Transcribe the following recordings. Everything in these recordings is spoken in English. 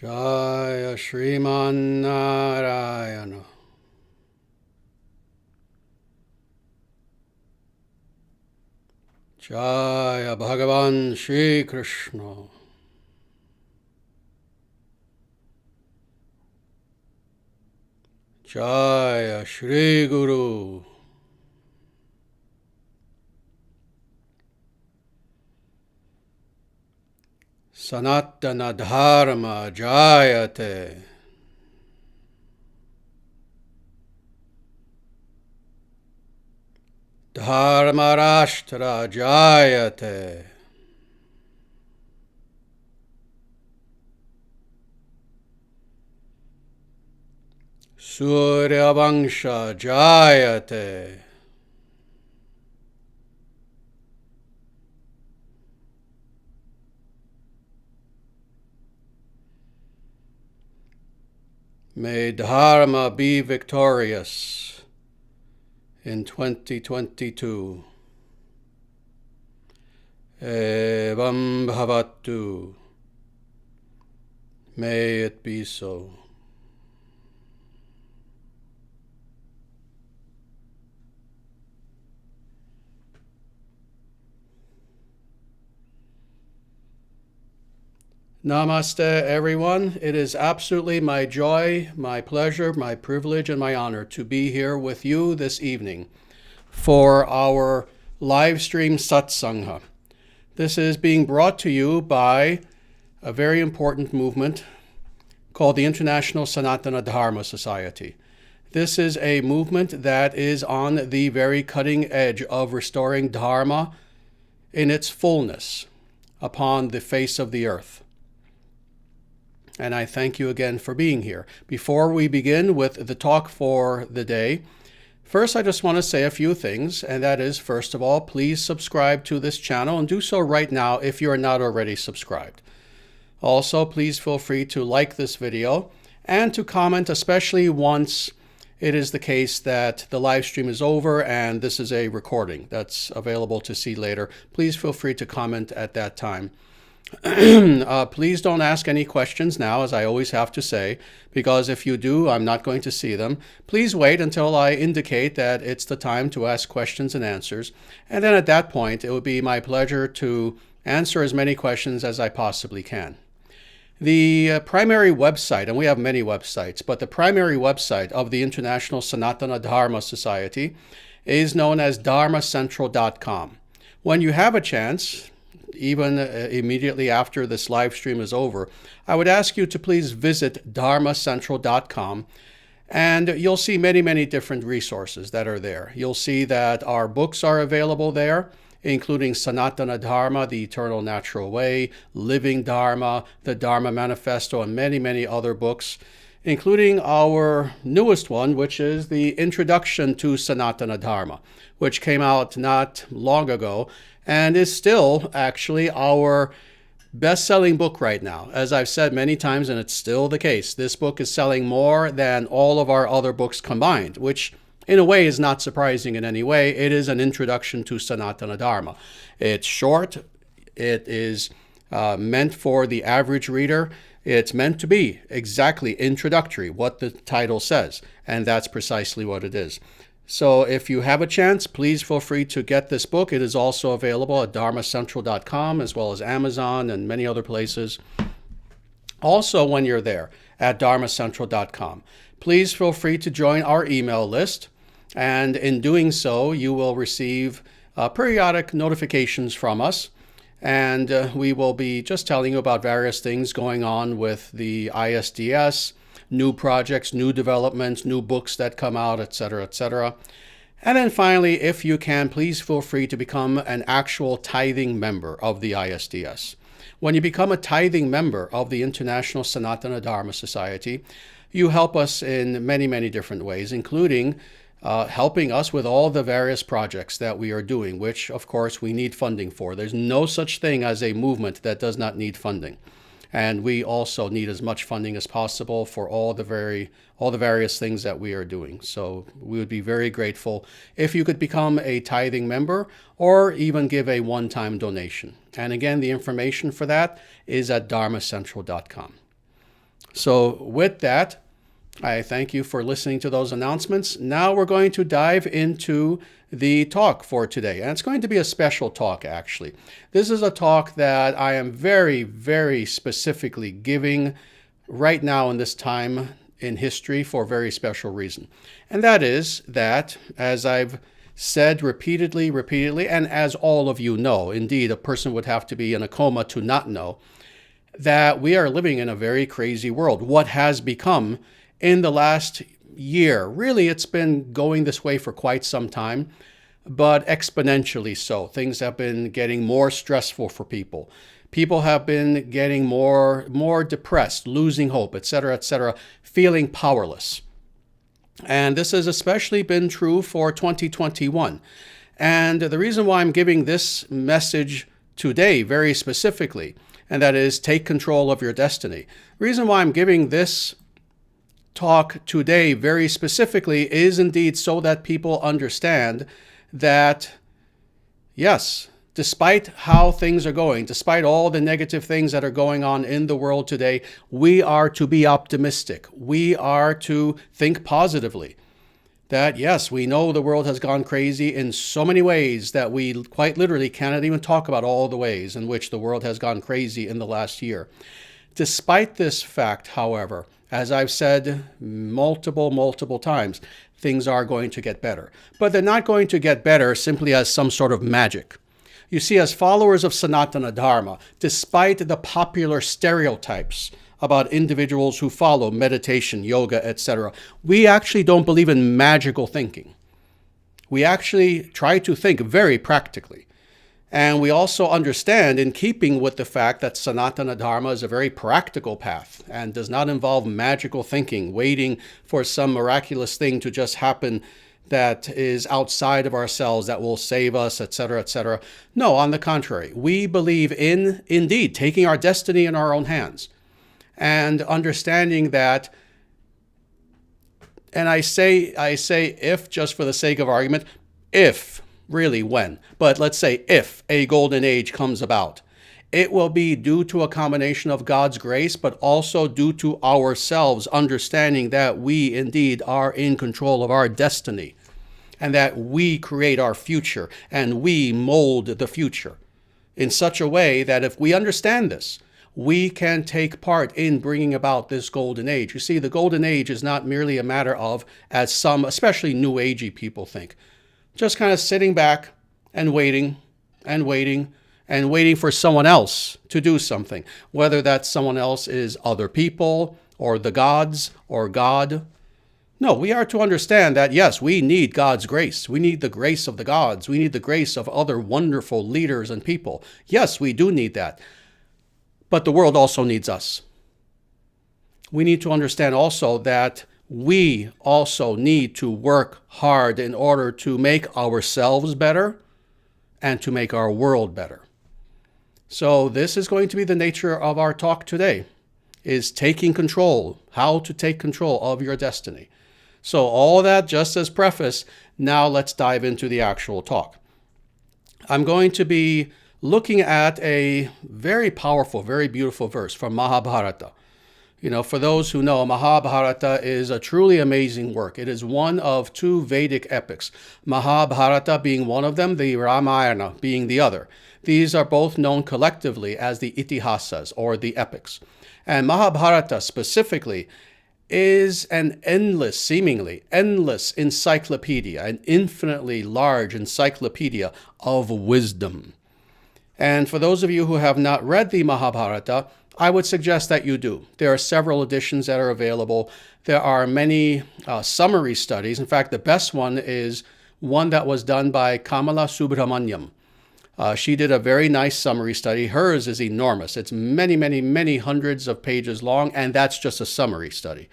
Jaya Shriman Narayana. Jaya Bhagavan Shri Krishna. Jaya Shri Guru. Sanatana Dharma Jayate. Dharma Rashtra Jayate. Surya Vangsha Jayate. May Dharma be victorious in 2022. Evam bhavatu. May it be so. Namaste, everyone. It is absolutely my joy, my pleasure, my privilege, and my honor to be here with you this evening for our live stream satsanga. This is being brought to you by a very important movement called the International Sanatana Dharma Society. This is a movement that is on the very cutting edge of restoring Dharma in its fullness upon the face of the earth. And I thank you again for being here. Before we begin with the talk for the day, first I just want to say a few things, and that is, first of all, please subscribe to this channel, and do so right now if you are not already subscribed. Also, please feel free to like this video and to comment, especially once it is the case that the live stream is over and this is a recording that's available to see later. Please feel free to comment at that time. Please don't ask any questions now, as I always have to say, because if you do, I'm not going to see them. Please wait until I indicate that it's the time to ask questions and answers. And then at that point, it would be my pleasure to answer as many questions as I possibly can. The primary website, and we have many websites, but the primary website of the International Sanatana Dharma Society is known as dharmacentral.com. When you have a chance, even immediately after this live stream is over, I would ask you to please visit dharmacentral.com, and you'll see many, many different resources that are there. You'll see that our books are available there, including Sanatana Dharma, the Eternal Natural Way, Living Dharma, the Dharma Manifesto, and many, many other books, including our newest one, which is the Introduction to Sanatana Dharma, which came out not long ago and is still actually our best-selling book right now. As I've said many times, and it's still the case, this book is selling more than all of our other books combined, which in a way is not surprising in any way. It is an introduction to Sanatana Dharma. It's short. It is meant for the average reader. It's meant to be exactly introductory, what the title says, and that's precisely what it is. So if you have a chance, please feel free to get this book. It is also available at dharmacentral.com, as well as Amazon and many other places. Also, when you're there at dharmacentral.com, please feel free to join our email list. And in doing so, you will receive periodic notifications from us. And we will be just telling you about various things going on with the ISDS, new projects, new developments, new books that come out, etc., etc. And then finally, if you can, please feel free to become an actual tithing member of the ISDS. When you become a tithing member of the International Sanatana Dharma Society, you help us in many, many different ways, including helping us with all the various projects that we are doing, which, of course, we need funding for. There's no such thing as a movement that does not need funding. And we also need as much funding as possible for all the various things that we are doing. So we would be very grateful if you could become a tithing member or even give a one-time donation. And again, the information for that is at dharmacentral.com. So with that, I thank you for listening to those announcements. Now we're going to dive into the talk for today. And it's going to be a special talk, actually. This is a talk that I am very, very specifically giving right now in this time in history for a very special reason. And that is that, as I've said repeatedly, and as all of you know, indeed, a person would have to be in a coma to not know, that we are living in a very crazy world. What has become in the last year, really, it's been going this way for quite some time, but exponentially so. Things have been getting more stressful for people. People have been getting more depressed, losing hope, etc., feeling powerless. And this has especially been true for 2021. And the reason why I'm giving this message today very specifically, and that is take control of your destiny. The reason why I'm giving this talk today very specifically is indeed so that people understand that, yes, despite how things are going, despite all the negative things that are going on in the world today, we are to be optimistic. We are to think positively. That, yes, we know the world has gone crazy in so many ways that we quite literally cannot even talk about all the ways in which the world has gone crazy in the last year. Despite this fact, however, as I've said multiple times, things are going to get better. But they're not going to get better simply as some sort of magic. You see, as followers of Sanatana Dharma, despite the popular stereotypes about individuals who follow meditation, yoga, etc., we actually don't believe in magical thinking. We actually try to think very practically. And we also understand, in keeping with the fact that Sanatana Dharma is a very practical path and does not involve magical thinking, waiting for some miraculous thing to just happen that is outside of ourselves, that will save us, etc. No, on the contrary, we believe in, indeed, taking our destiny in our own hands and understanding that, and I say if, just for the sake of argument, if, really when, but let's say if a golden age comes about, it will be due to a combination of God's grace, but also due to ourselves understanding that we indeed are in control of our destiny and that we create our future and we mold the future in such a way that if we understand this, we can take part in bringing about this golden age. You see, the golden age is not merely a matter of, as some, especially New Agey people think, just kind of sitting back and waiting for someone else to do something, whether that someone else is other people or the gods or God. No, we are to understand that, yes, we need God's grace. We need the grace of the gods. We need the grace of other wonderful leaders and people. Yes, we do need that. But the world also needs us. We need to understand also that we also need to work hard in order to make ourselves better and to make our world better. So this is going to be the nature of our talk today, is taking control, how to take control of your destiny. So all that just as preface, now let's dive into the actual talk. I'm going to be looking at a very powerful, very beautiful verse from Mahabharata. You know, for those who know, Mahabharata is a truly amazing work. It is one of two Vedic epics, Mahabharata being one of them, the Ramayana being the other. These are both known collectively as the Itihasas, or the epics. And Mahabharata specifically is an endless, seemingly endless encyclopedia, an infinitely large encyclopedia of wisdom. And for those of you who have not read the Mahabharata, I would suggest that you do. There are several editions that are available. There are many summary studies. In fact, the best one is one that was done by Kamala Subramaniam. She did a very nice summary study. Hers is enormous. It's many hundreds of pages long, and that's just a summary study.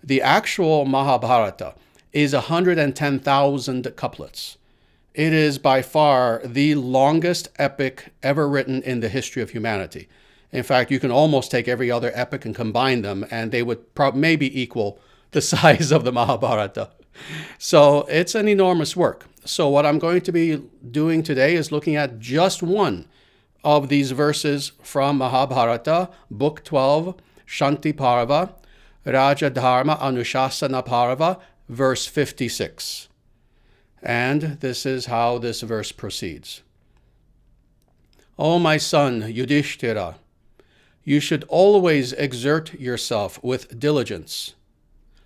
The actual Mahabharata is 110,000 couplets. It is by far the longest epic ever written in the history of humanity. In fact, you can almost take every other epic and combine them, and they would maybe equal the size of the Mahabharata. So it's an enormous work. So what I'm going to be doing today is looking at just one of these verses from Mahabharata, Book 12, Shanti Parva, Rajadharma-anushasana Parva, verse 56. And this is how this verse proceeds. O my son Yudhishthira, you should always exert yourself with diligence.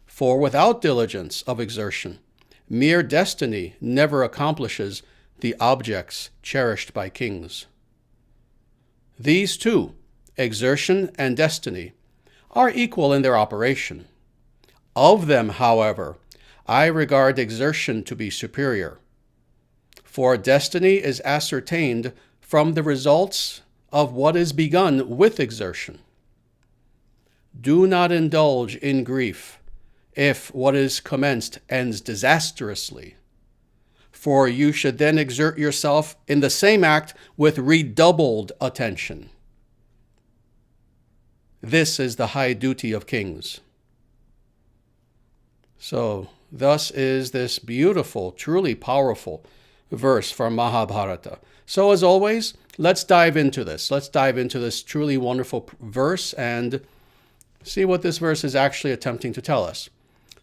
For without diligence of exertion, mere destiny never accomplishes the objects cherished by kings. These two, exertion and destiny, are equal in their operation. Of them, however, I regard exertion to be superior. For destiny is ascertained from the results of what is begun with exertion. Do not indulge in grief if what is commenced ends disastrously, for you should then exert yourself in the same act with redoubled attention. This is the high duty of kings. So, thus is this beautiful, truly powerful verse from Mahabharata. So, as always, let's dive into this. Let's dive into this truly wonderful verse and see what this verse is actually attempting to tell us.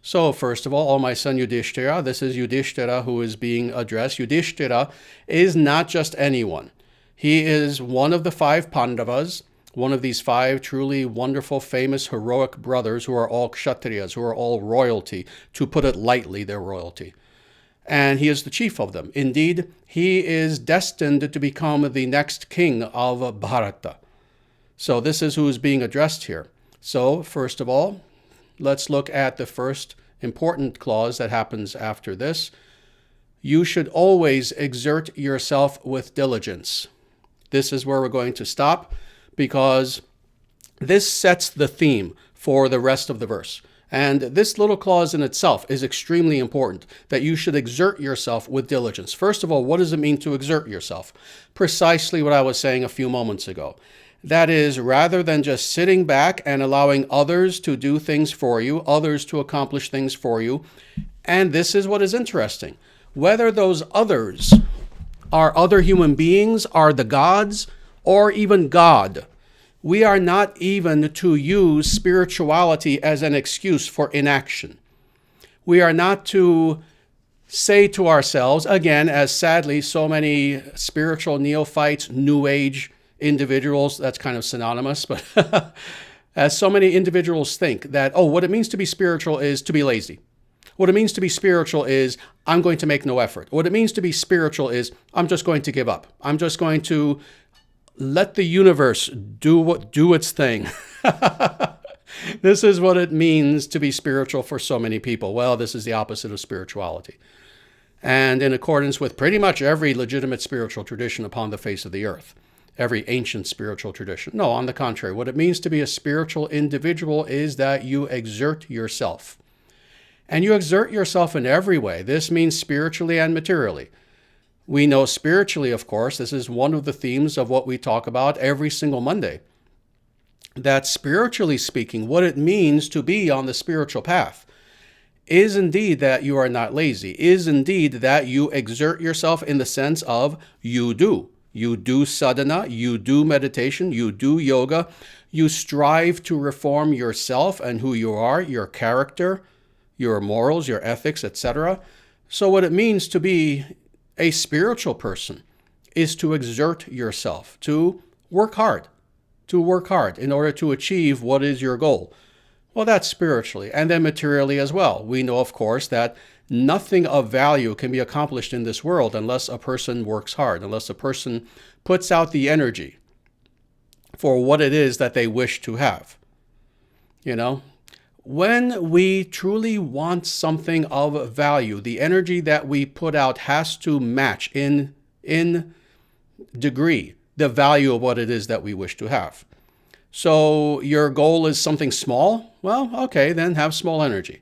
So, first of all, O my son Yudhishthira, this is Yudhishthira who is being addressed. Yudhishthira is not just anyone. He is one of the 5 Pandavas, one of these 5 truly wonderful, famous, heroic brothers who are all kshatriyas, who are all royalty. To put it lightly, they're royalty. And he is the chief of them. Indeed, he is destined to become the next king of Bharata. So this is who is being addressed here. So, first of all, let's look at the first important clause that happens after this. You should always exert yourself with diligence. This is where we're going to stop, because this sets the theme for the rest of the verse. And this little clause in itself is extremely important, that you should exert yourself with diligence. First of all, what does it mean to exert yourself? Precisely what I was saying a few moments ago. That is, rather than just sitting back and allowing others to do things for you, others to accomplish things for you. And this is what is interesting. Whether those others are other human beings, are the gods, or even God, we are not even to use spirituality as an excuse for inaction. We are not to say to ourselves, again, as sadly so many spiritual neophytes, New Age individuals, that's kind of synonymous, but as so many individuals think that, oh, what it means to be spiritual is to be lazy. What it means to be spiritual is I'm going to make no effort. What it means to be spiritual is I'm just going to give up. I'm just going to let the universe do its thing. This is what it means to be spiritual for so many people. Well, this is the opposite of spirituality. And in accordance with pretty much every legitimate spiritual tradition upon the face of the earth. Every ancient spiritual tradition. No, on the contrary, what it means to be a spiritual individual is that you exert yourself. And you exert yourself in every way. This means spiritually and materially. We know spiritually, of course, this is one of the themes of what we talk about every single Monday. That spiritually speaking, what it means to be on the spiritual path is indeed that you are not lazy, is indeed that you exert yourself in the sense of you do. You do sadhana, you do meditation, you do yoga, you strive to reform yourself and who you are, your character, your morals, your ethics, etc. So what it means to be a spiritual person is to exert yourself, to work hard in order to achieve what is your goal. Well, that's spiritually, and then materially as well. We know, of course, that nothing of value can be accomplished in this world unless a person works hard, unless a person puts out the energy for what it is that they wish to have. You know, when we truly want something of value, the energy that we put out has to match in degree the value of what it is that we wish to have. So your goal is something small? Well, okay, then have small energy.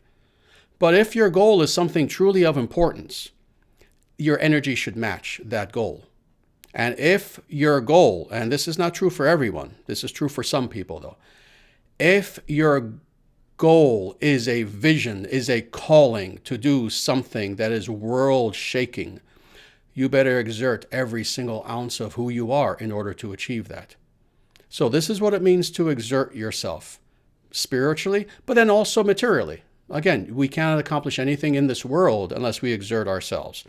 But if your goal is something truly of importance, your energy should match that goal. And if your goal, and this is not true for everyone, this is true for some people though, if your goal is a vision, is a calling to do something that is world-shaking, you better exert every single ounce of who you are in order to achieve that. So this is what it means to exert yourself. spiritually, but then also materially. Again, we cannot accomplish anything in this world unless we exert ourselves.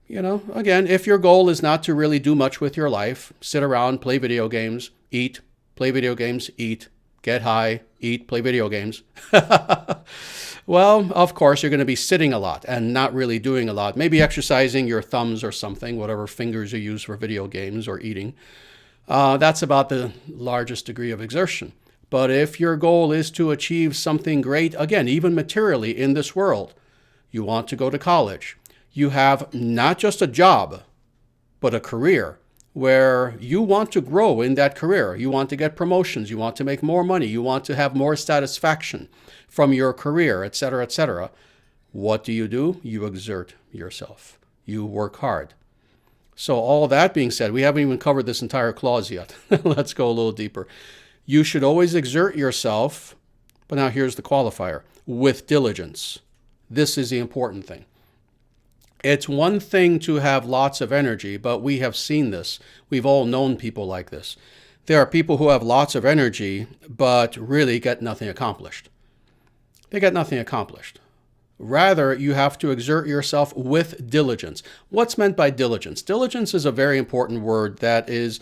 Again, if your goal is not to really do much with your life, sit around, play video games, eat, play video games, eat, get high, eat, play video games. Well, of course, you're going to be sitting a lot and not really doing a lot. Maybe exercising your thumbs or something, whatever fingers you use for video games or eating. That's about the largest degree of exertion. But if your goal is to achieve something great, again, even materially in this world, you want to go to college. You have not just a job, but a career where you want to grow in that career. You want to get promotions. You want to make more money. You want to have more satisfaction from your career, etc., etc. What do? You exert yourself. You work hard. So all that being said, we haven't even covered this entire clause yet. Let's go a little deeper. You should always exert yourself, but now here's the qualifier, with diligence. This is the important thing. It's one thing to have lots of energy, but we have seen this. We've all known people like this. There are people who have lots of energy, but really get nothing accomplished. They get nothing accomplished. Rather, you have to exert yourself with diligence. What's meant by diligence? Diligence is a very important word that is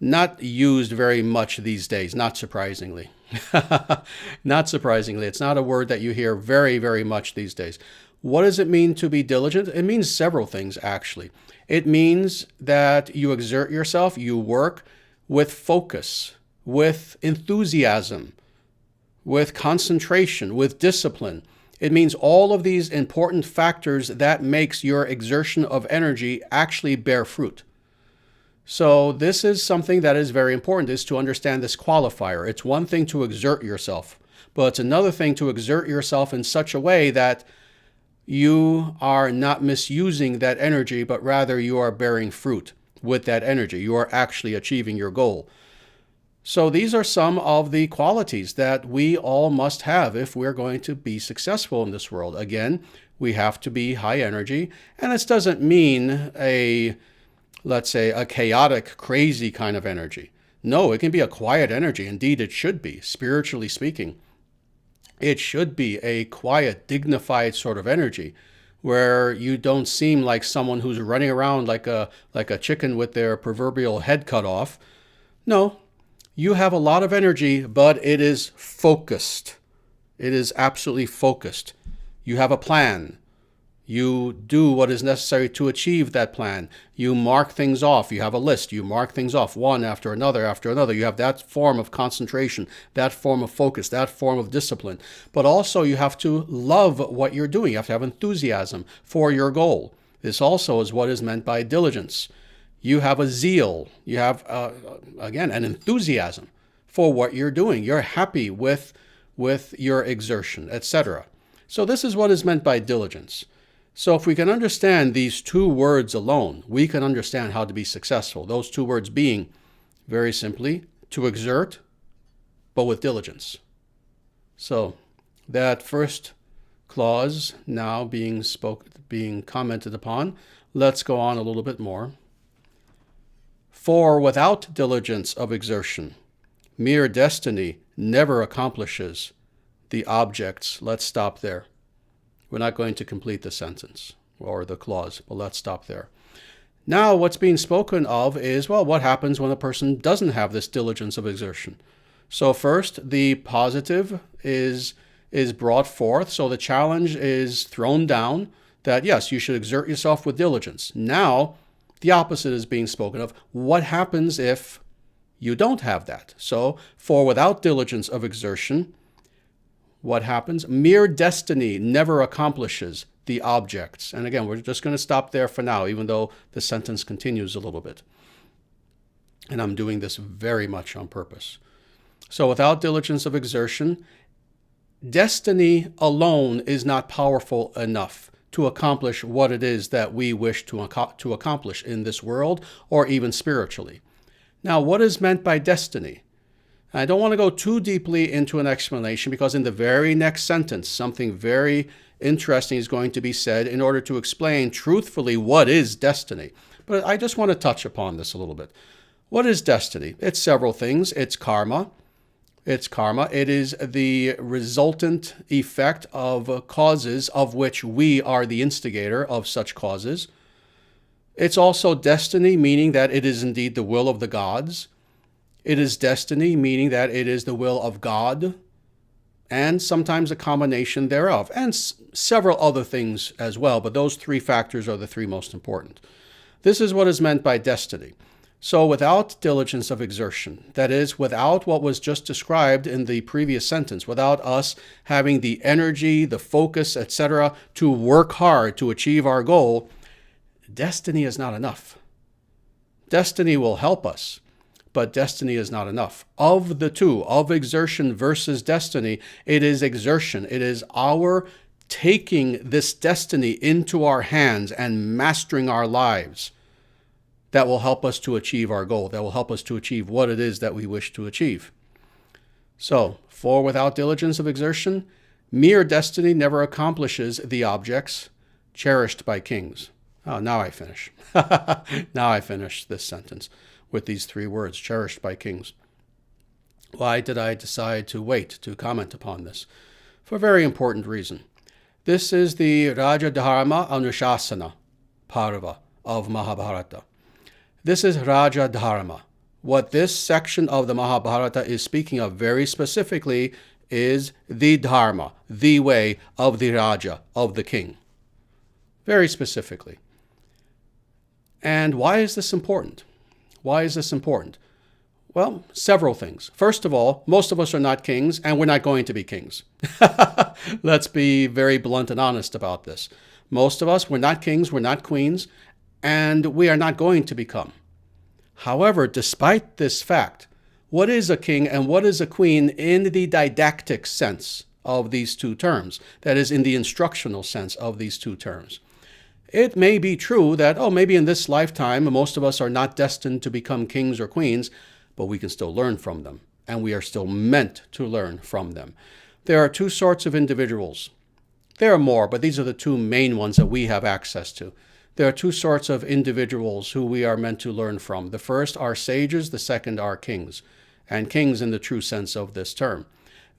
not used very much these days, not surprisingly. Not surprisingly. It's not a word that you hear very, very much these days. What does it mean to be diligent? It means several things, actually. It means that you exert yourself, you work with focus, with enthusiasm, with concentration, with discipline. It means all of these important factors that makes your exertion of energy actually bear fruit. So this is something that is very important, is to understand this qualifier. It's one thing to exert yourself, but it's another thing to exert yourself in such a way that you are not misusing that energy, but rather you are bearing fruit with that energy. You are actually achieving your goal. So these are some of the qualities that we all must have if we're going to be successful in this world. Again, we have to be high energy, and this doesn't mean let's say, a chaotic, crazy kind of energy. No, it can be a quiet energy. Indeed, it should be, spiritually speaking. It should be a quiet, dignified sort of energy where you don't seem like someone who's running around like a chicken with their proverbial head cut off. No, you have a lot of energy, but it is focused. It is absolutely focused. You have a plan. You do what is necessary to achieve that plan. You mark things off. You have a list. You mark things off one after another after another. You have that form of concentration, that form of focus, that form of discipline. But also you have to love what you're doing. You have to have enthusiasm for your goal. This also is what is meant by diligence. You have a zeal. You have, again, an enthusiasm for what you're doing. You're happy with your exertion, etc. So this is what is meant by diligence. So if we can understand these two words alone, we can understand how to be successful. Those two words being, very simply, to exert, but with diligence. So that first clause now being commented upon, let's go on a little bit more. For without diligence of exertion, mere destiny never accomplishes the objects. Let's stop there. We're not going to complete the sentence or the clause, but let's stop there. Now, what's being spoken of is, well, what happens when a person doesn't have this diligence of exertion? So first, the positive is brought forth. So the challenge is thrown down that, yes, you should exert yourself with diligence. Now, the opposite is being spoken of. What happens if you don't have that? So, for without diligence of exertion, what happens? Mere destiny never accomplishes the objects. And again, we're just going to stop there for now, even though the sentence continues a little bit. And I'm doing this very much on purpose. So without diligence of exertion, destiny alone is not powerful enough to accomplish what it is that we wish to accomplish in this world or even spiritually. Now, what is meant by destiny? I don't want to go too deeply into an explanation because in the very next sentence, something very interesting is going to be said in order to explain truthfully what is destiny. But I just want to touch upon this a little bit. What is destiny? It's several things. It's karma. It's karma. It is the resultant effect of causes of which we are the instigator of such causes. It's also destiny, meaning that it is indeed the will of the gods. It is destiny, meaning that it is the will of God, and sometimes a combination thereof, and several other things as well, but those three factors are the three most important. This is what is meant by destiny. So without diligence of exertion, that is, without what was just described in the previous sentence, without us having the energy, the focus, etc., to work hard to achieve our goal, destiny is not enough. Destiny will help us, but destiny is not enough. Of the two, of exertion versus destiny, it is exertion. It is our taking this destiny into our hands and mastering our lives that will help us to achieve our goal, that will help us to achieve what it is that we wish to achieve. So, for without diligence of exertion, mere destiny never accomplishes the objects cherished by kings. Oh, now I finish. Now I finish this sentence with these three words, cherished by kings. Why did I decide to wait to comment upon this? For a very important reason. This is the Rajadharma-anushasana Parva of Mahabharata. This is Rajadharma. What this section of the Mahabharata is speaking of very specifically is the Dharma, the way of the Raja, of the king. Very specifically. And why is this important? Why is this important? Well, several things. First of all, most of us are not kings, and we're not going to be kings. Let's be very blunt and honest about this. Most of us, we're not kings, we're not queens, and we are not going to become. However, despite this fact, what is a king and what is a queen in the didactic sense of these two terms? That is, in the instructional sense of these two terms. It may be true that, maybe in this lifetime, most of us are not destined to become kings or queens, but we can still learn from them, and we are still meant to learn from them. There are two sorts of individuals. There are more, but these are the two main ones that we have access to. There are two sorts of individuals who we are meant to learn from. The first are sages, the second are kings, and kings in the true sense of this term.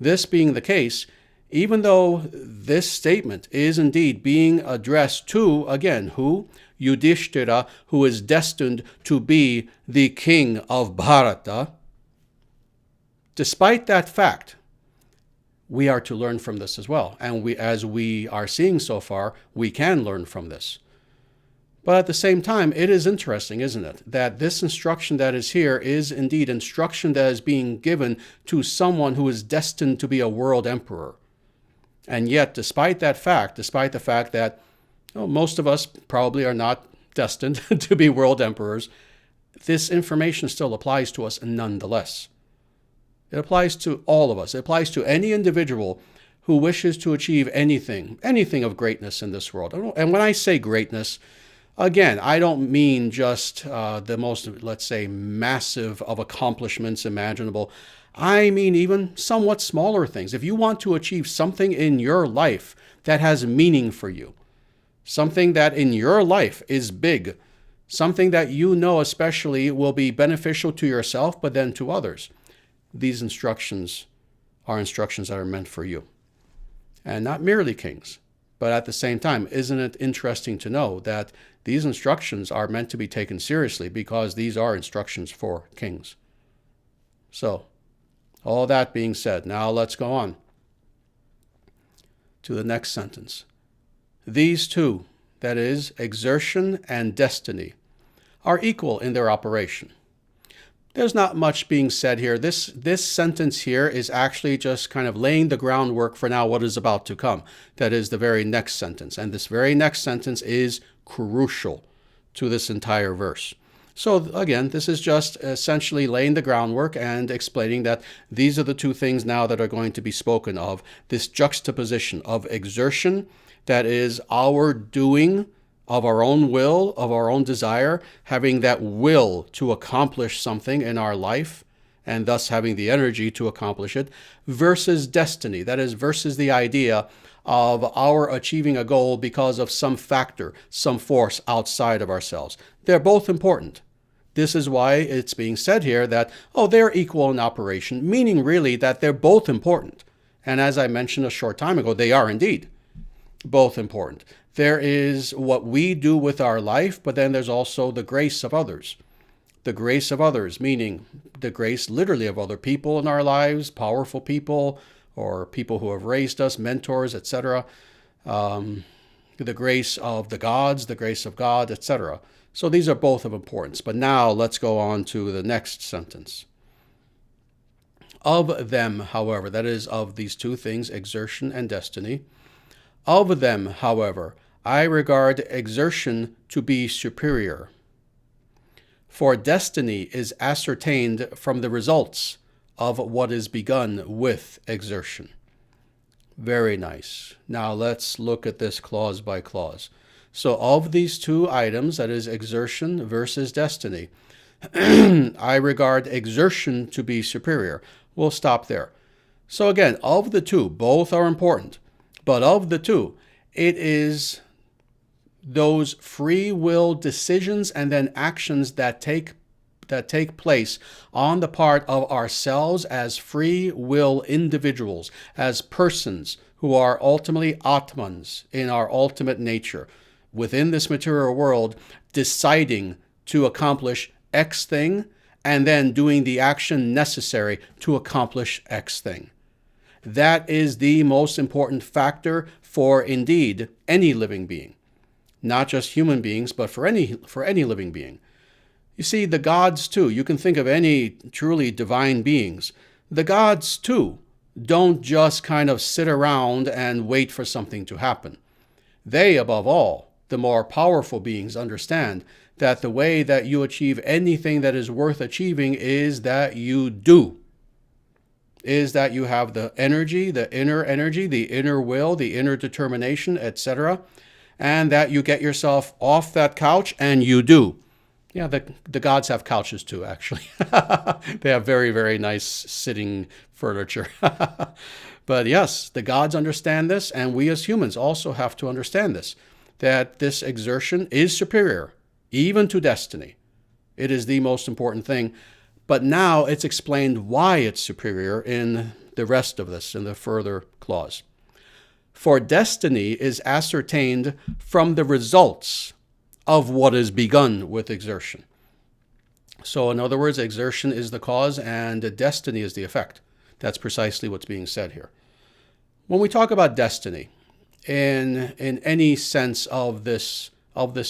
This being the case, even though this statement is indeed being addressed to, again, who? Yudhishthira, who is destined to be the king of Bharata. Despite that fact, we are to learn from this as well. And as we are seeing so far, we can learn from this. But at the same time, it is interesting, isn't it, that this instruction that is here is indeed instruction that is being given to someone who is destined to be a world emperor. And yet, despite the fact that most of us probably are not destined to be world emperors, this information still applies to us nonetheless. It applies to all of us. It applies to any individual who wishes to achieve anything of greatness in this world. And when I say greatness, again, I don't mean just the most, let's say, massive of accomplishments imaginable. I mean even somewhat smaller things. If you want to achieve something in your life that has meaning for you, something that in your life is big, something that you know especially will be beneficial to yourself, but then to others, these instructions are instructions that are meant for you. And not merely kings, but at the same time, isn't it interesting to know that these instructions are meant to be taken seriously because these are instructions for kings? So, all that being said, now let's go on to the next sentence. These two, that is, exertion and destiny, are equal in their operation. There's not much being said here. This sentence here is actually just kind of laying the groundwork for now what is about to come. That is the very next sentence. And this very next sentence is crucial to this entire verse. So again, this is just essentially laying the groundwork and explaining that these are the two things now that are going to be spoken of. This juxtaposition of exertion, that is our doing of our own will, of our own desire, having that will to accomplish something in our life, and thus having the energy to accomplish it, versus destiny, that is, versus the idea of our achieving a goal because of some factor, some force outside of ourselves. They're both important. This is why it's being said here that, oh, they're equal in operation, meaning really that they're both important. And as I mentioned a short time ago, they are indeed both important. There is what we do with our life, but then there's also the grace of others. The grace of others, meaning the grace literally of other people in our lives, powerful people, or people who have raised us, mentors, etc. The grace of the gods, the grace of God, etc. So these are both of importance. But now let's go on to the next sentence. Of them, however, that is, of these two things, exertion and destiny, of them, however, I regard exertion to be superior. For destiny is ascertained from the results of what is begun with exertion. Very nice. Now let's look at this clause by clause. So of these two items, that is exertion versus destiny, I regard exertion to be superior. We'll stop there. So again, of the two, both are important. But of the two, it is those free will decisions and then actions that take place on the part of ourselves as free will individuals, as persons who are ultimately Atmans in our ultimate nature, within this material world, deciding to accomplish X thing and then doing the action necessary to accomplish X thing. That is the most important factor for, indeed, any living being. Not just human beings, but for any living being. You see, the gods too, you can think of any truly divine beings. The gods too don't just kind of sit around and wait for something to happen. They, above all, the more powerful beings, understand that the way that you achieve anything that is worth achieving is that you do. Is that you have the energy, the inner will, the inner determination, etc., and that you get yourself off that couch and you do. Yeah, the gods have couches too, actually. They have very, very nice sitting furniture. But yes, the gods understand this, and we as humans also have to understand this, that this exertion is superior, even to destiny. It is the most important thing. But now it's explained why it's superior in the rest of this, in the further clause. For destiny is ascertained from the results of what is begun with exertion. So in other words, exertion is the cause and destiny is the effect. That's precisely what's being said here. When we talk about destiny, in any sense of this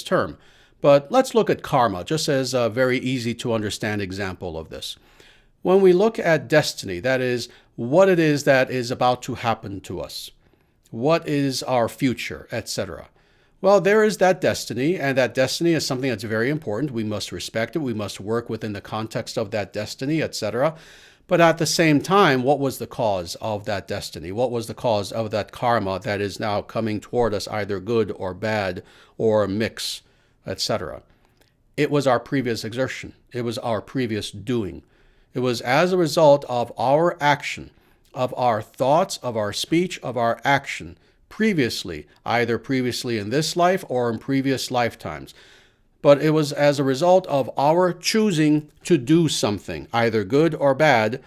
term, but let's look at karma, just as a very easy to understand example of this. When we look at destiny, that is, what it is that is about to happen to us. What is our future, etc. Well, there is that destiny, and that destiny is something that's very important. We must respect it. We must work within the context of that destiny, etc. But at the same time, what was the cause of that destiny? What was the cause of that karma that is now coming toward us, either good or bad or a mix, etc.? It was our previous exertion. It was our previous doing. It was as a result of our action, of our thoughts, of our speech, of our action, previously, either previously in this life or in previous lifetimes. But it was as a result of our choosing to do something, either good or bad,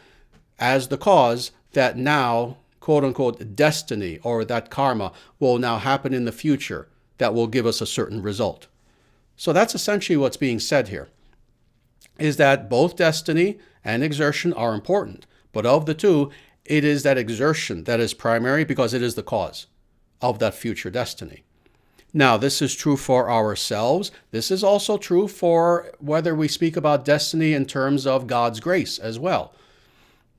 as the cause that now, quote unquote, destiny or that karma will now happen in the future that will give us a certain result. So that's essentially what's being said here, is that both destiny and exertion are important. But of the two, it is that exertion that is primary because it is the cause of that future destiny. Now, this is true for ourselves. This is also true for whether we speak about destiny in terms of God's grace as well.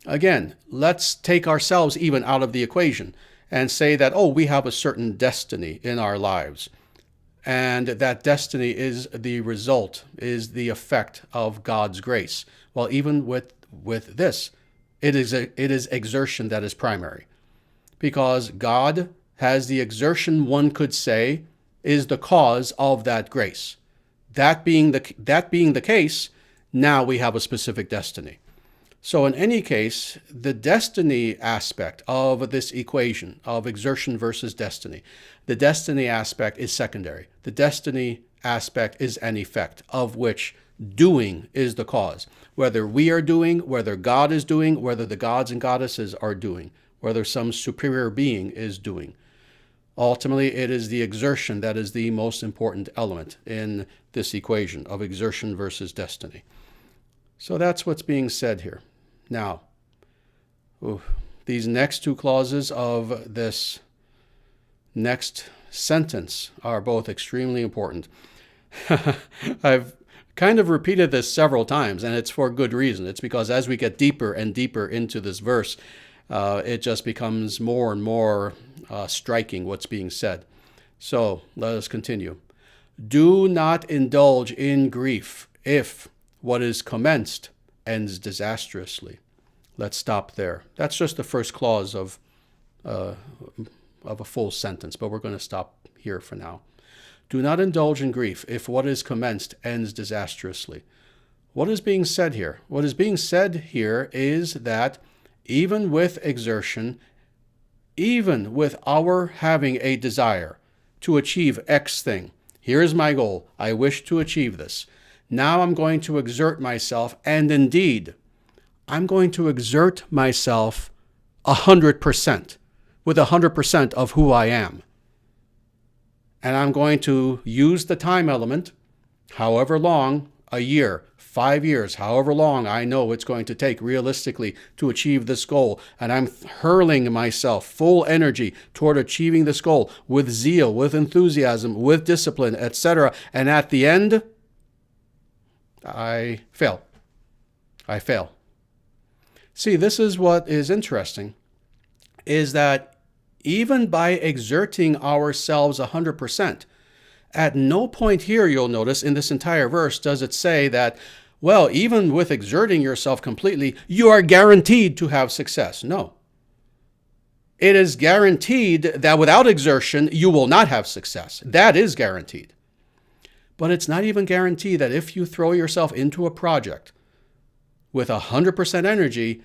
Again, let's take ourselves even out of the equation and say that, oh, we have a certain destiny in our lives. And that destiny is the result, is the effect of God's grace. Well, even with this, it is exertion that is primary. Because God has the exertion, one could say, is the cause of that grace. That being the case, now we have a specific destiny. So in any case, the destiny aspect of this equation of exertion versus destiny, the destiny aspect is secondary. The destiny aspect is an effect of which Doing is the cause. Whether we are doing, whether God is doing, whether the gods and goddesses are doing, whether some superior being is doing. Ultimately, it is the exertion that is the most important element in this equation of exertion versus destiny. So that's what's being said here. Now, these next two clauses of this next sentence are both extremely important. I've kind of repeated this several times, and it's for good reason. It's because as we get deeper and deeper into this verse, it just becomes more and more striking what's being said. So let us continue. Do not indulge in grief if what is commenced ends disastrously. Let's stop there. That's just the first clause of a full sentence, but we're going to stop here for now. Do not indulge in grief if what is commenced ends disastrously. What is being said here? What is being said here is that even with exertion, even with our having a desire to achieve X thing, here is my goal, I wish to achieve this. Now I'm going to exert myself, and indeed, I'm going to exert myself 100%, with 100% of who I am. And I'm going to use the time element, however long, a year, 5 years, however long I know it's going to take realistically to achieve this goal. And I'm hurling myself full energy toward achieving this goal with zeal, with enthusiasm, with discipline, etc. And at the end, I fail. I fail. See, this is what is interesting, is that even by exerting ourselves 100%, at no point here, you'll notice, in this entire verse, does it say that, well, even with exerting yourself completely, you are guaranteed to have success. No. It is guaranteed that without exertion, you will not have success. That is guaranteed. But it's not even guaranteed that if you throw yourself into a project with 100% energy,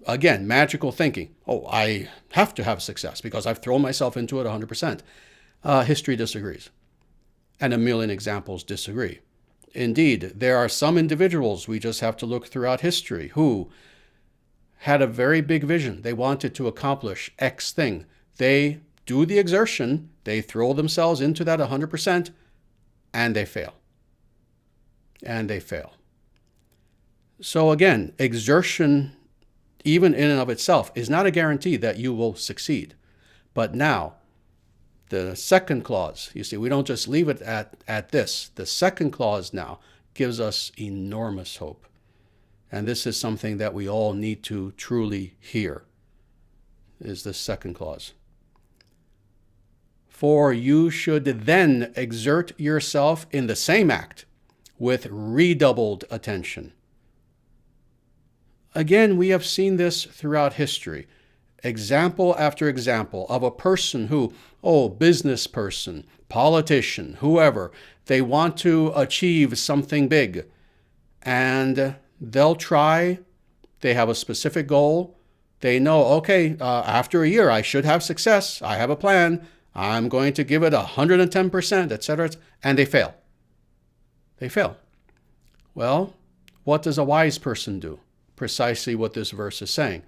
again, magical thinking. I have to have success because I've thrown myself into it 100%. History disagrees. And a million examples disagree. Indeed, there are some individuals, we just have to look throughout history, who had a very big vision. They wanted to accomplish X thing. They do the exertion, they throw themselves into that 100%, and they fail. And they fail. So again, exertion, even in and of itself, is not a guarantee that you will succeed. But now, the second clause, you see, we don't just leave it at this. The second clause now gives us enormous hope. And this is something that we all need to truly hear, is the second clause. For you should then exert yourself in the same act with redoubled attention. Again, we have seen this throughout history. Example after example of a person who, business person, politician, whoever, they want to achieve something big. And they'll try, they have a specific goal. They know, after a year, I should have success. I have a plan. I'm going to give it 110%, etc. And they fail. They fail. Well, what does a wise person do? Precisely what this verse is saying.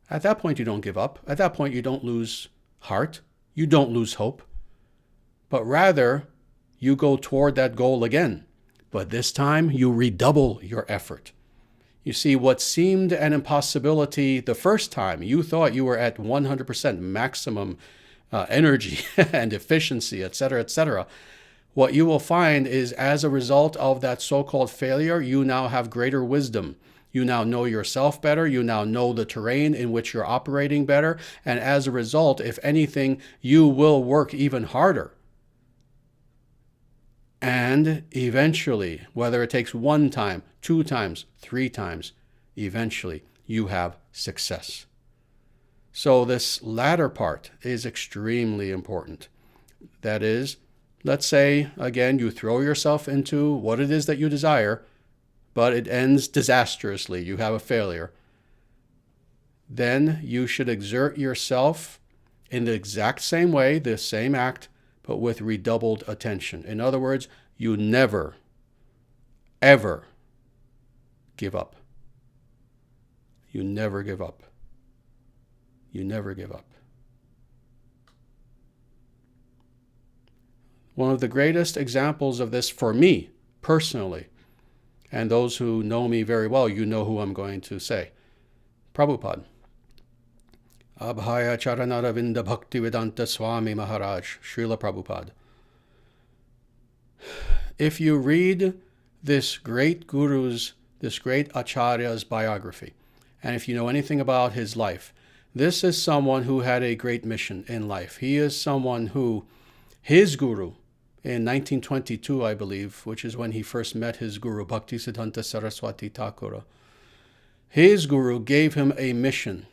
At that point, you don't give up. At that point, you don't lose heart. You don't lose hope. But rather, you go toward that goal again. But this time, you redouble your effort. You see, what seemed an impossibility the first time, you thought you were at 100% maximum energy and efficiency, etc., etc. What you will find is, as a result of that so-called failure, you now have greater wisdom. You now know yourself better. You now know the terrain in which you're operating better. And as a result, if anything, you will work even harder. And eventually, whether it takes 1 time, 2 times, 3 times, eventually you have success. So this latter part is extremely important. That is, let's say, again, you throw yourself into what it is that you desire, but it ends disastrously. You have a failure. Then you should exert yourself in the exact same way, the same act, but with redoubled attention. In other words, you never, ever give up. You never give up. You never give up. One of the greatest examples of this for me, personally, and those who know me very well, you know who I'm going to say. Prabhupada. Abhaya Charanaravinda Bhaktivedanta Swami Maharaj, Srila Prabhupada. If you read this great guru's, this great Acharya's biography, and if you know anything about his life, this is someone who had a great mission in life. He is someone who, his guru, in 1922, I believe, which is when he first met his guru, Bhaktisiddhanta Saraswati Thakura, his guru gave him a mission,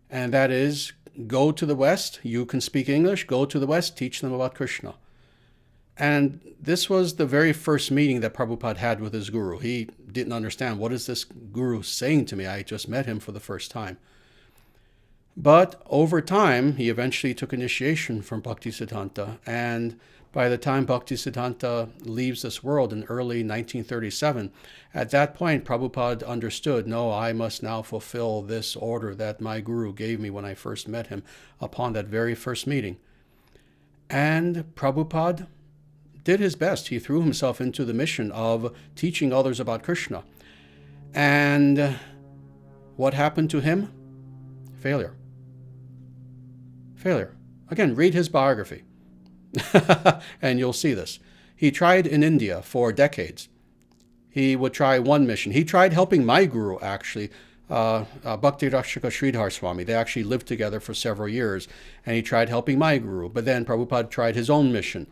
and that is, go to the West, you can speak English, go to the West, teach them about Krishna. And this was the very first meeting that Prabhupada had with his guru. He didn't understand, what is this guru saying to me? I just met him for the first time. But over time, he eventually took initiation from Bhaktisiddhanta, and by the time Bhaktisiddhanta leaves this world in early 1937, at that point, Prabhupada understood, no, I must now fulfill this order that my guru gave me when I first met him upon that very first meeting. And Prabhupada did his best. He threw himself into the mission of teaching others about Krishna. And what happened to him? Failure. Failure. Again, read his biography. And you'll see this. He tried in India for decades. He would try one mission. He tried helping my guru, actually, Bhakti Rakshaka Sridhar Swami. They actually lived together for several years, and he tried helping my guru. But then Prabhupada tried his own mission,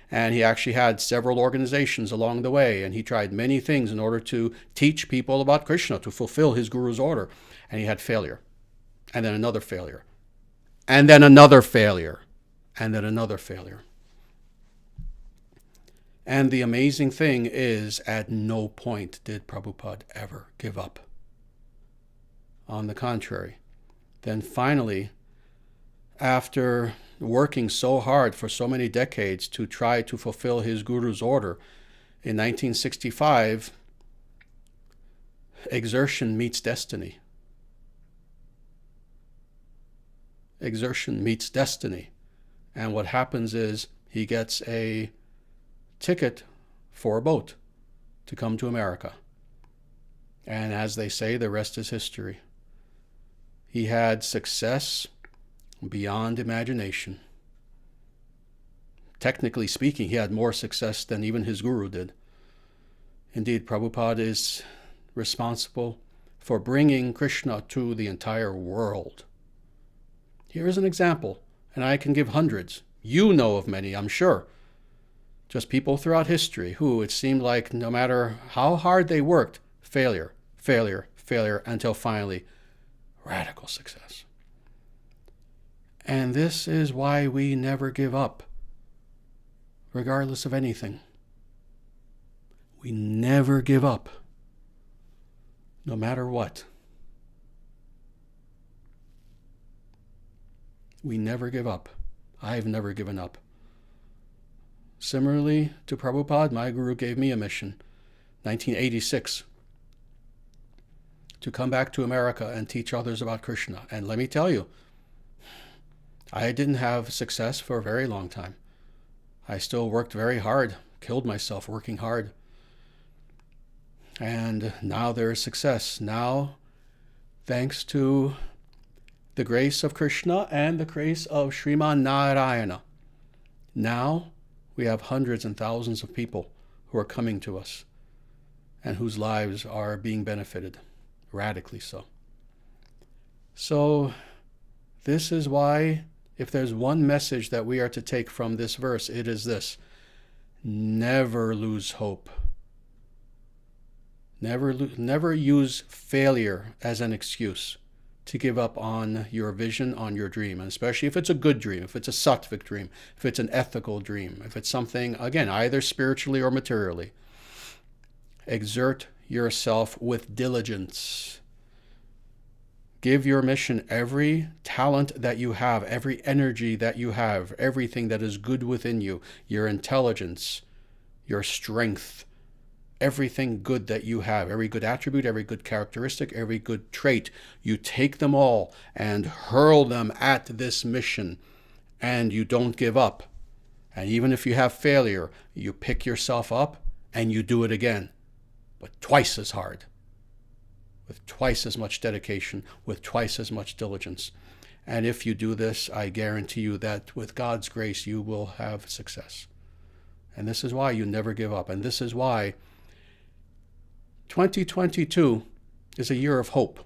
and he actually had several organizations along the way, and he tried many things in order to teach people about Krishna, to fulfill his guru's order. And he had failure, and then another failure, and then another failure, and then another failure. And the amazing thing is, at no point did Prabhupada ever give up. On the contrary, then finally, after working so hard for so many decades to try to fulfill his guru's order, in 1965, exertion meets destiny. Exertion meets destiny. And what happens is he gets a ticket for a boat to come to America. And as they say, the rest is history. He had success beyond imagination. Technically speaking, he had more success than even his guru did. Indeed, Prabhupada is responsible for bringing Krishna to the entire world. Here is an example, and I can give hundreds. You know of many, I'm sure. Just people throughout history who it seemed like no matter how hard they worked, failure, failure, failure, until finally, radical success. And this is why we never give up, regardless of anything. We never give up, no matter what. We never give up. I've never given up. Similarly to Prabhupada, my guru gave me a mission, 1986, to come back to America and teach others about Krishna. And let me tell you, I didn't have success for a very long time. I still worked very hard, killed myself working hard. And now there is success. Now, thanks to the grace of Krishna and the grace of Sriman Narayana, now we have hundreds and thousands of people who are coming to us and whose lives are being benefited, radically so. So this is why, if there's one message that we are to take from this verse, it is this: never lose hope. Never use failure as an excuse to give up on your vision, on your dream, and especially if it's a good dream, if it's a sattvic dream, if it's an ethical dream, if it's something, again, either spiritually or materially. Exert yourself with diligence. Give your mission every talent that you have, every energy that you have, everything that is good within you, your intelligence, your strength, everything good that you have, every good attribute, every good characteristic, every good trait. You take them all and hurl them at this mission, and you don't give up. And even if you have failure, you pick yourself up and you do it again, but twice as hard, with twice as much dedication, with twice as much diligence. And if you do this, I guarantee you that with God's grace, you will have success. And this is why you never give up. And this is why 2022 is a year of hope.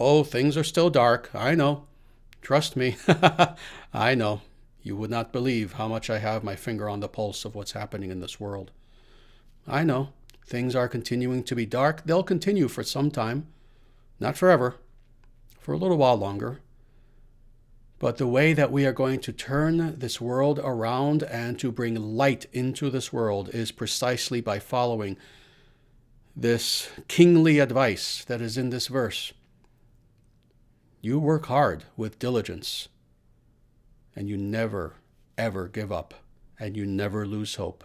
Oh, things are still dark. I know. Trust me. I know. You would not believe how much I have my finger on the pulse of what's happening in this world. I know. Things are continuing to be dark. They'll continue for some time. Not forever. For a little while longer. But the way that we are going to turn this world around and to bring light into this world is precisely by following this kingly advice that is in this verse. You work hard with diligence, and you never, ever give up, and you never lose hope.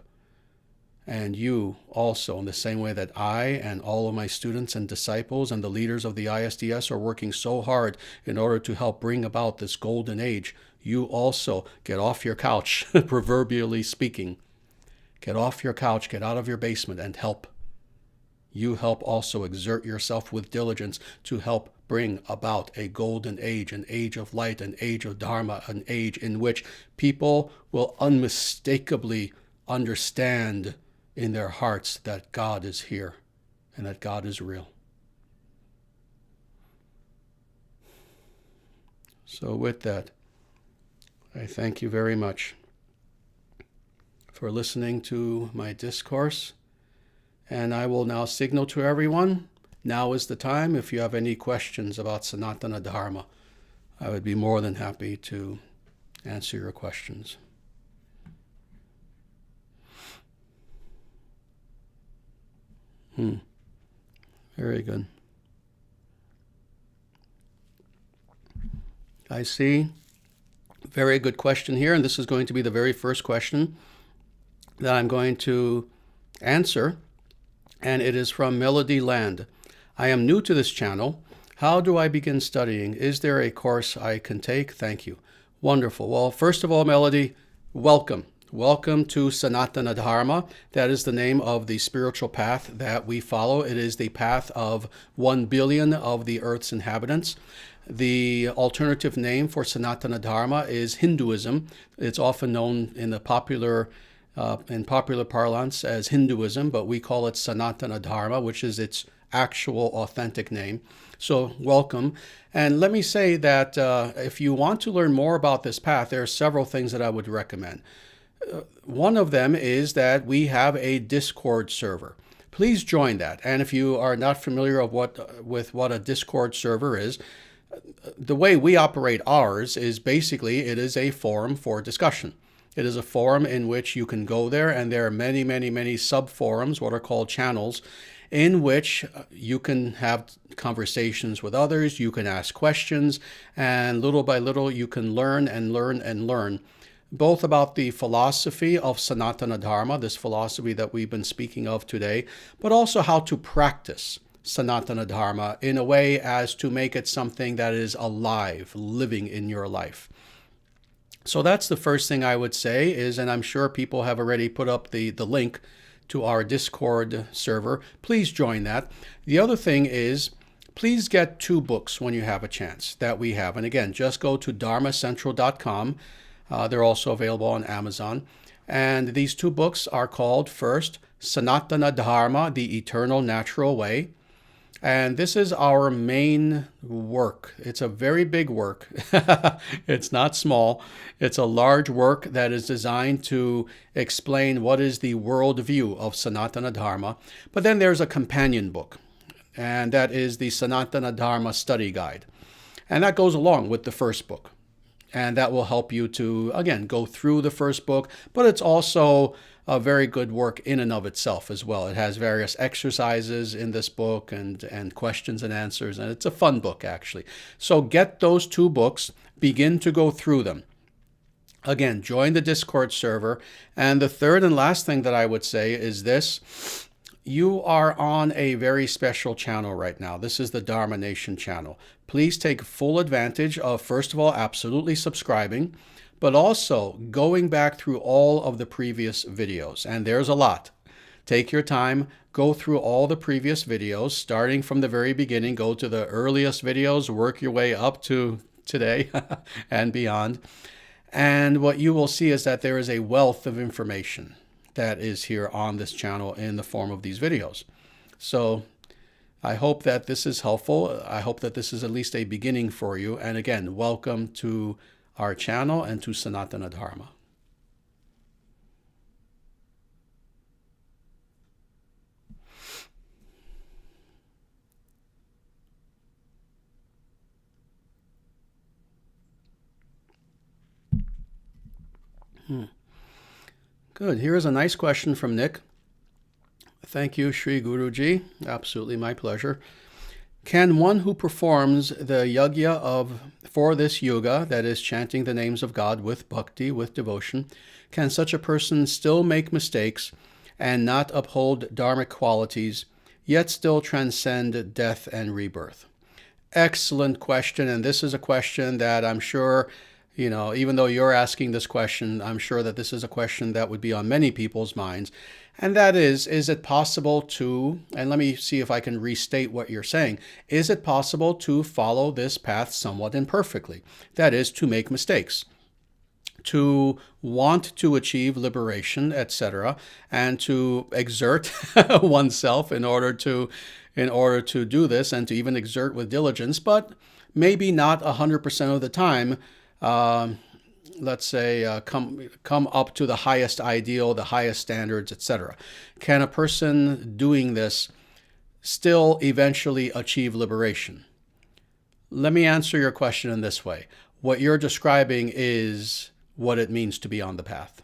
And you also, in the same way that I and all of my students and disciples and the leaders of the ISDS are working so hard in order to help bring about this golden age, you also get off your couch, proverbially speaking. Get off your couch, get out of your basement and help. You help also exert yourself with diligence to help bring about a golden age, an age of light, an age of Dharma, an age in which people will unmistakably understand in their hearts that God is here and that God is real. So with that, I thank you very much for listening to my discourse. And I will now signal to everyone, now is the time. If you have any questions about Sanatana Dharma, I would be more than happy to answer your questions. Very good. I see. Very good question here, and this is going to be the very first question that I'm going to answer, and it is from Melody Land. I am new to this channel. How do I begin studying? Is there a course I can take? Thank you. Wonderful. Well, first of all, Melody, welcome. Welcome to Sanatana Dharma. That is the name of the spiritual path that we follow. It is the path of 1 billion of the Earth's inhabitants. The alternative name for Sanatana Dharma is Hinduism. It's often known in the popular parlance as Hinduism, but we call it Sanatana Dharma, which is its actual authentic name. So welcome. And let me say that if you want to learn more about this path, there are several things that I would recommend. One of them is that we have a Discord server. Please join that. And if you are not familiar with what a Discord server is, the way we operate ours is basically it is a forum for discussion. It is a forum in which you can go there, and there are many, many, many sub-forums, what are called channels, in which you can have conversations with others, you can ask questions, and little by little you can learn and learn and learn, both about the philosophy of Sanatana Dharma, this philosophy that we've been speaking of today, but also how to practice Sanatana Dharma in a way as to make it something that is alive, living in your life. So that's the first thing I would say is, and I'm sure people have already put up the link to our Discord server. Please join that. The other thing is, please get 2 books when you have a chance that we have. And again, just go to dharmacentral.com. They're also available on Amazon. And these 2 books are called, first, Sanatana Dharma, The Eternal Natural Way. And this is our main work. It's a very big work. It's not small. It's a large work that is designed to explain what is the worldview of Sanatana Dharma. But then there's a companion book, and that is the Sanatana Dharma Study Guide. And that goes along with the first book. And that will help you to, again, go through the first book, but it's also a very good work in and of itself as well. It has various exercises in this book and questions and answers, and it's a fun book, actually. So get those 2 books, begin to go through them. Again, join the Discord server. And the third and last thing that I would say is this. You are on a very special channel right now. This is the Dharma Nation channel. Please take full advantage of, first of all, absolutely subscribing, but also going back through all of the previous videos. And there's a lot. Take your time, go through all the previous videos, starting from the very beginning, go to the earliest videos, work your way up to today and beyond. And what you will see is that there is a wealth of information that is here on this channel in the form of these videos. So I hope that this is helpful. I hope that this is at least a beginning for you. And again, welcome to our channel and to Sanatana Dharma. Good. Here is a nice question from Nick. Thank you, Sri Guruji. Absolutely my pleasure. Can one who performs the yajna for this yoga, that is chanting the names of God with bhakti, with devotion, can such a person still make mistakes and not uphold dharmic qualities, yet still transcend death and rebirth? Excellent question. And this is a question that I'm sure, even though you're asking this question, I'm sure that this is a question that would be on many people's minds. And that is it possible to, and let me see if I can restate what you're saying, is it possible to follow this path somewhat imperfectly? That is, to make mistakes, to want to achieve liberation, etc., and to exert oneself in order to do this, and to even exert with diligence, but maybe not 100% of the time, let's say, come up to the highest ideal, the highest standards, etc. Can a person doing this still eventually achieve liberation? Let me answer your question in this way. What you're describing is what it means to be on the path.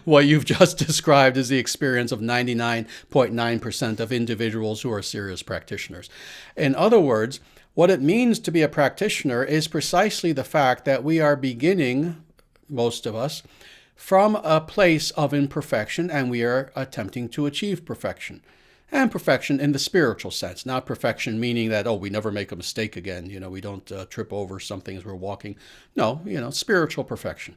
What you've just described is the experience of 99.9% of individuals who are serious practitioners. In other words, what it means to be a practitioner is precisely the fact that we are beginning, most of us, from a place of imperfection, and we are attempting to achieve perfection. And perfection in the spiritual sense, not perfection meaning that, we never make a mistake again, we don't trip over something as we're walking. No, spiritual perfection.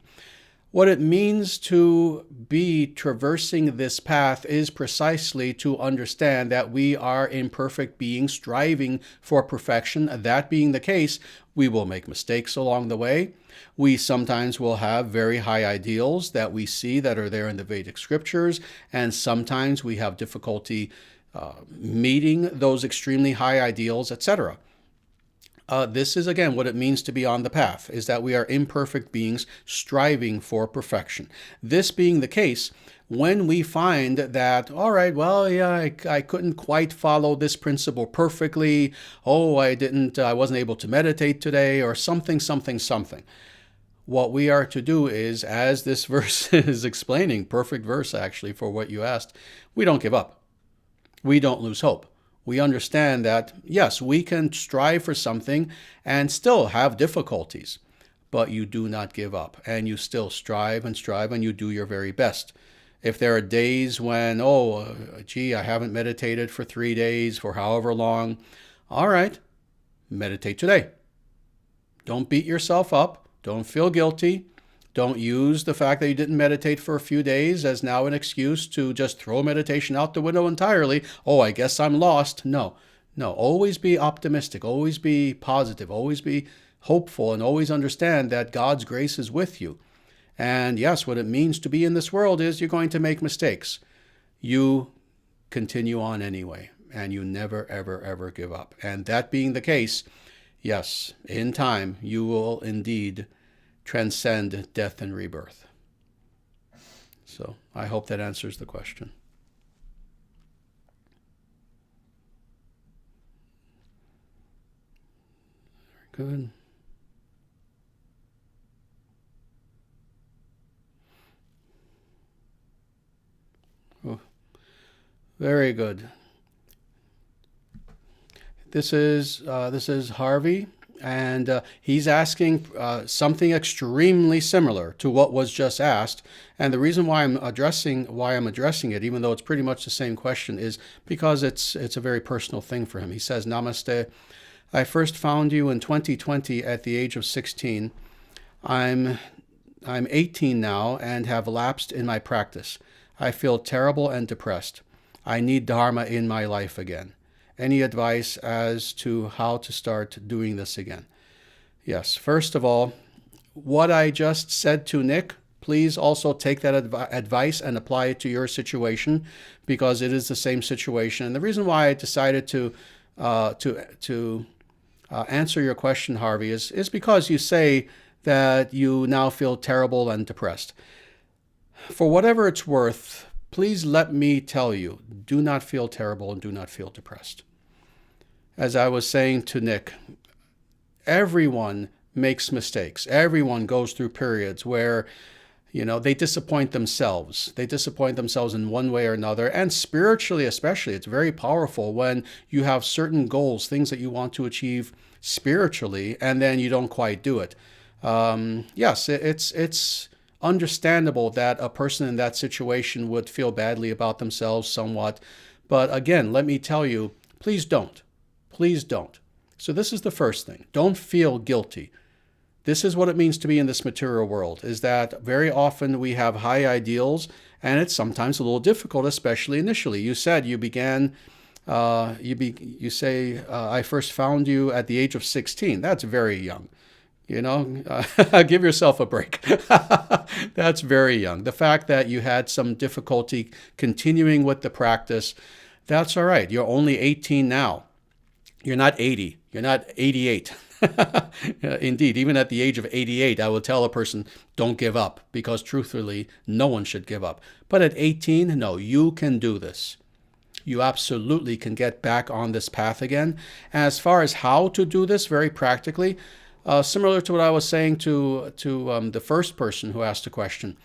What it means to be traversing this path is precisely to understand that we are imperfect beings striving for perfection. That being the case, we will make mistakes along the way. We sometimes will have very high ideals that we see that are there in the Vedic scriptures, and sometimes we have difficulty meeting those extremely high ideals, etc. This is, again, what it means to be on the path, is that we are imperfect beings striving for perfection. This being the case, when we find that, all right, well, yeah, I couldn't quite follow this principle perfectly. I wasn't able to meditate today, or something. What we are to do is, as this verse is explaining, perfect verse actually for what you asked, we don't give up. We don't lose hope. We understand that, yes, we can strive for something and still have difficulties, but you do not give up, and you still strive, and you do your very best. If there are days when, I haven't meditated for 3 days, for however long, all right, meditate today. Don't beat yourself up. Don't feel guilty. Don't use the fact that you didn't meditate for a few days as now an excuse to just throw meditation out the window entirely. I guess I'm lost. No. Always be optimistic. Always be positive. Always be hopeful, and always understand that God's grace is with you. And yes, what it means to be in this world is you're going to make mistakes. You continue on anyway, and you never, ever, ever give up. And that being the case, yes, in time, you will indeed transcend death and rebirth. So I hope that answers the question. Very good. Very good. This is Harvey, And he's asking something extremely similar to what was just asked. And the reason why I'm addressing it, even though it's pretty much the same question, is because it's a very personal thing for him. He says, "Namaste. I first found you in 2020 at the age of 16. I'm 18 now and have lapsed in my practice. I feel terrible and depressed. I need Dharma in my life again. Any advice as to how to start doing this again?" Yes, first of all, what I just said to Nick, please also take that advice and apply it to your situation, because it is the same situation. And the reason why I decided to answer your question, Harvey, is because you say that you now feel terrible and depressed. For whatever it's worth, please let me tell you, do not feel terrible and do not feel depressed. As I was saying to Nick, everyone makes mistakes. Everyone goes through periods where, they disappoint themselves. They disappoint themselves in one way or another. And spiritually especially, it's very powerful when you have certain goals, things that you want to achieve spiritually, and then you don't quite do it. Yes, it's understandable that a person in that situation would feel badly about themselves somewhat. But again, let me tell you, please don't. Please don't. So this is the first thing. Don't feel guilty. This is what it means to be in this material world, is that very often we have high ideals, and it's sometimes a little difficult, especially initially. You said you began, you say, I first found you at the age of 16. That's very young. Give yourself a break. That's very young. The fact that you had some difficulty continuing with the practice, that's all right. You're only 18 now. You're not 80. You're not 88. Indeed, even at the age of 88, I will tell a person, don't give up, because truthfully, no one should give up. But at 18, no, you can do this. You absolutely can get back on this path again. As far as how to do this very practically, similar to what I was saying to the first person who asked a question,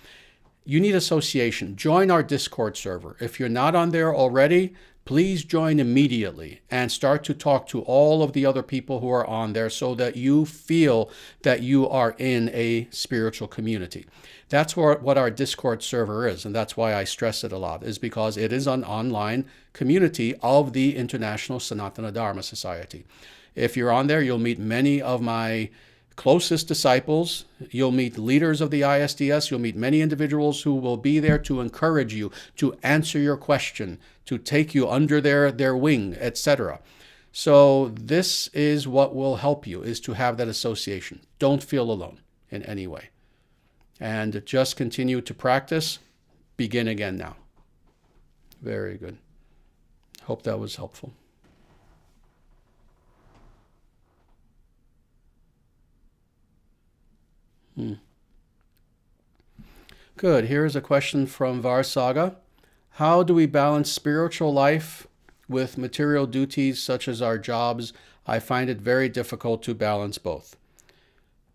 you need association. Join our Discord server. If you're not on there already, please join immediately and start to talk to all of the other people who are on there so that you feel that you are in a spiritual community. That's what our Discord server is, and that's why I stress it a lot, is because it is an online community of the International Sanatana Dharma Society. If you're on there, you'll meet many of my closest disciples. You'll meet leaders of the ISDS. You'll meet many individuals who will be there to encourage you, to answer your question, to take you under their wing, etc. So this is what will help you, is to have that association. Don't feel alone in any way. And just continue to practice. Begin again now. Very good. Hope that was helpful. Good. Here is a question from Varsaga. How do we balance spiritual life with material duties such as our jobs? I find it very difficult to balance both.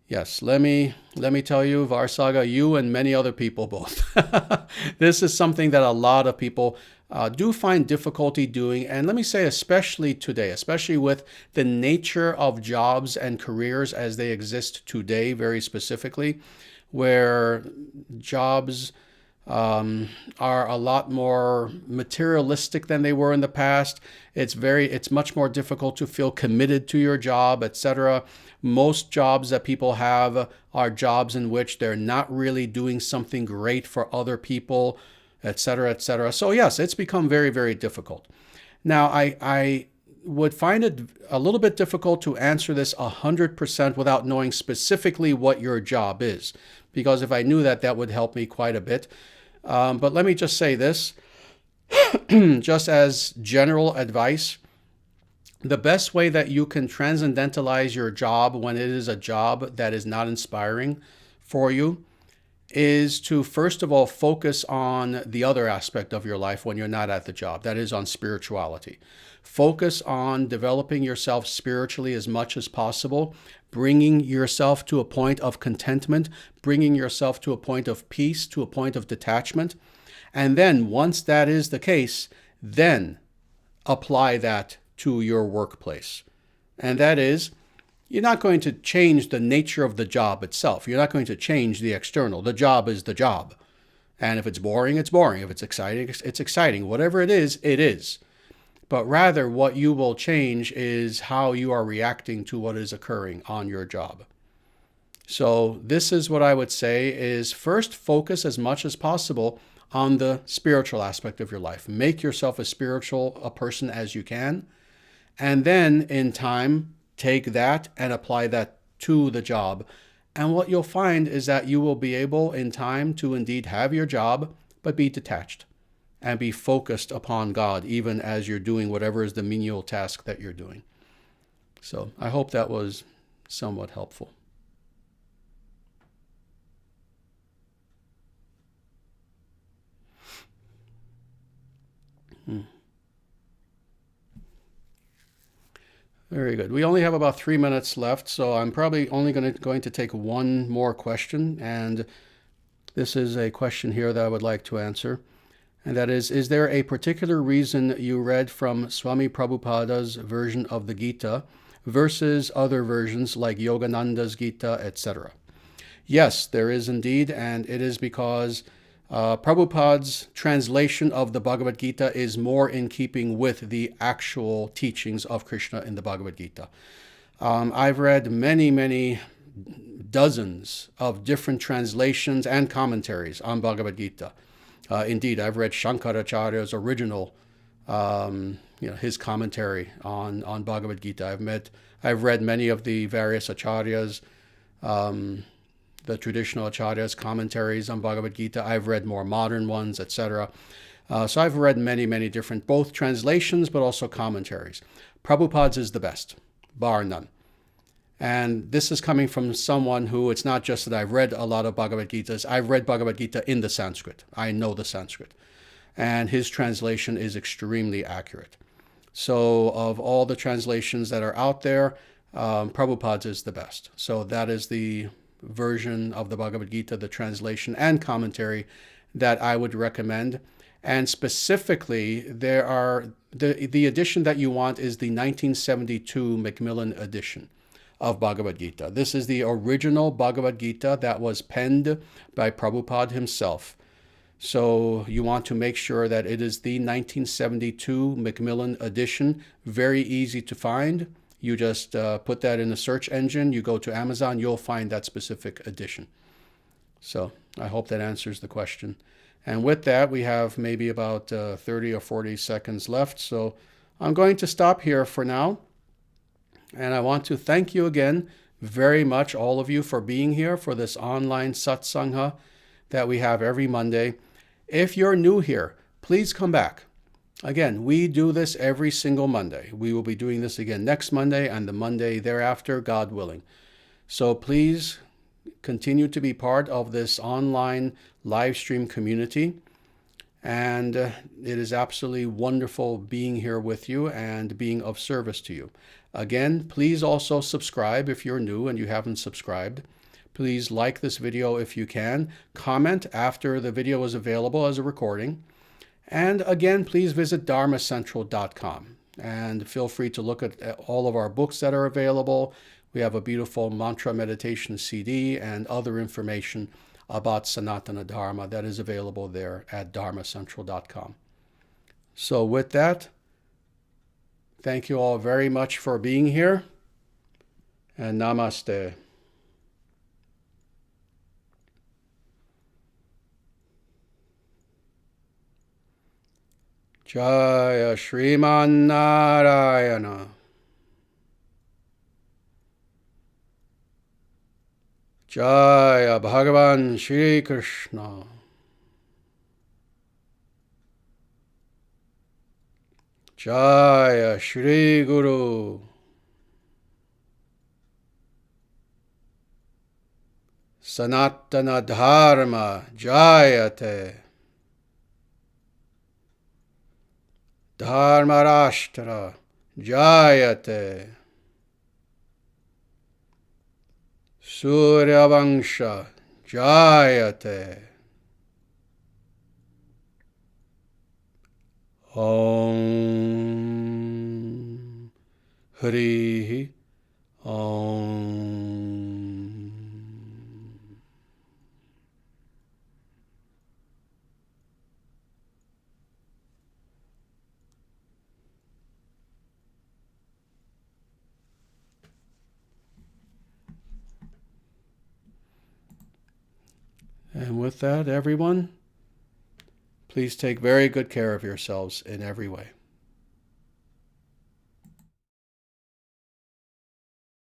Yes, let me tell you, Varsaga, you and many other people both. This is something that a lot of people do find difficulty doing. And let me say, especially today, especially with the nature of jobs and careers as they exist today, very specifically, where jobs are a lot more materialistic than they were in the past. It's much more difficult to feel committed to your job, etc. Most jobs that people have are jobs in which they're not really doing something great for other people, etc., etc. So yes, it's become very, very difficult. Now, I would find it a little bit difficult to answer this 100% without knowing specifically what your job is, because if I knew that, that would help me quite a bit. But let me just say this, just as general advice, the best way that you can transcendentalize your job when it is a job that is not inspiring for you is to, first of all, focus on the other aspect of your life when you're not at the job, that is on spirituality. Focus on developing yourself spiritually as much as possible, bringing yourself to a point of contentment, bringing yourself to a point of peace, to a point of detachment. And then once that is the case, then apply that to your workplace. And that is, you're not going to change the nature of the job itself. You're not going to change the external. The job is the job. And if it's boring, it's boring. If it's exciting, it's exciting. Whatever it is, it is. But rather, what you will change is how you are reacting to what is occurring on your job. So this is what I would say is first focus as much as possible on the spiritual aspect of your life. Make yourself as spiritual a person as you can. And then in time, take that and apply that to the job. And what you'll find is that you will be able in time to indeed have your job, but be detached and be focused upon God, even as you're doing whatever is the menial task that you're doing. So I hope that was somewhat helpful. Very good. We only have about 3 minutes left, so I'm probably only going to take one more question. And this is a question here that I would like to answer. And that is there a particular reason you read from Swami Prabhupada's version of the Gita versus other versions like Yogananda's Gita, etc.? Yes, there is indeed, and it is because Prabhupada's translation of the Bhagavad Gita is more in keeping with the actual teachings of Krishna in the Bhagavad Gita. I've read many dozens of different translations and commentaries on Bhagavad Gita. Indeed, I've read Shankaracharya's original, his commentary on Bhagavad Gita. I've read many of the various acharyas, the traditional acharyas' commentaries on Bhagavad Gita. I've read more modern ones, etc. So I've read many different, both translations, but also commentaries. Prabhupada's is the best, bar none. And this is coming from someone who, it's not just that I've read a lot of Bhagavad Gitas, I've read Bhagavad Gita in the Sanskrit. I know the Sanskrit. And his translation is extremely accurate. So of all the translations that are out there, Prabhupada's is the best. So that is the version of the Bhagavad Gita, the translation and commentary that I would recommend. And specifically, there are the edition that you want is the 1972 Macmillan edition of Bhagavad Gita. This is the original Bhagavad Gita that was penned by Prabhupada himself. So you want to make sure that it is the 1972 Macmillan edition. Very easy to find. You just put that in the search engine, you go to Amazon, you'll find that specific edition. So I hope that answers the question. And with that, we have maybe about 30 or 40 seconds left. So I'm going to stop here for now. And I want to thank you again very much, all of you, for being here for this online satsanga that we have every Monday. If you're new here, please come back. Again, we do this every single Monday. We will be doing this again next Monday and the Monday thereafter, God willing. So please continue to be part of this online live stream community. And it is absolutely wonderful being here with you and being of service to you. Again, please also subscribe if you're new and you haven't subscribed. Please like this video if you can. Comment after the video is available as a recording. And again, please visit dharmacentral.com and feel free to look at all of our books that are available. We have a beautiful mantra meditation CD and other information about Sanatana Dharma that is available there at dharmacentral.com. So with that, thank you all very much for being here, and namaste. Jaya Shriman Narayana. Jaya Bhagavan Shri Krishna. Jaya Shri Guru. Sanatana Dharma Jayate. Dharmarashtra Jayate. Suryavangsha Jayate. Om Hri Om. with that, everyone, please take very good care of yourselves in every way.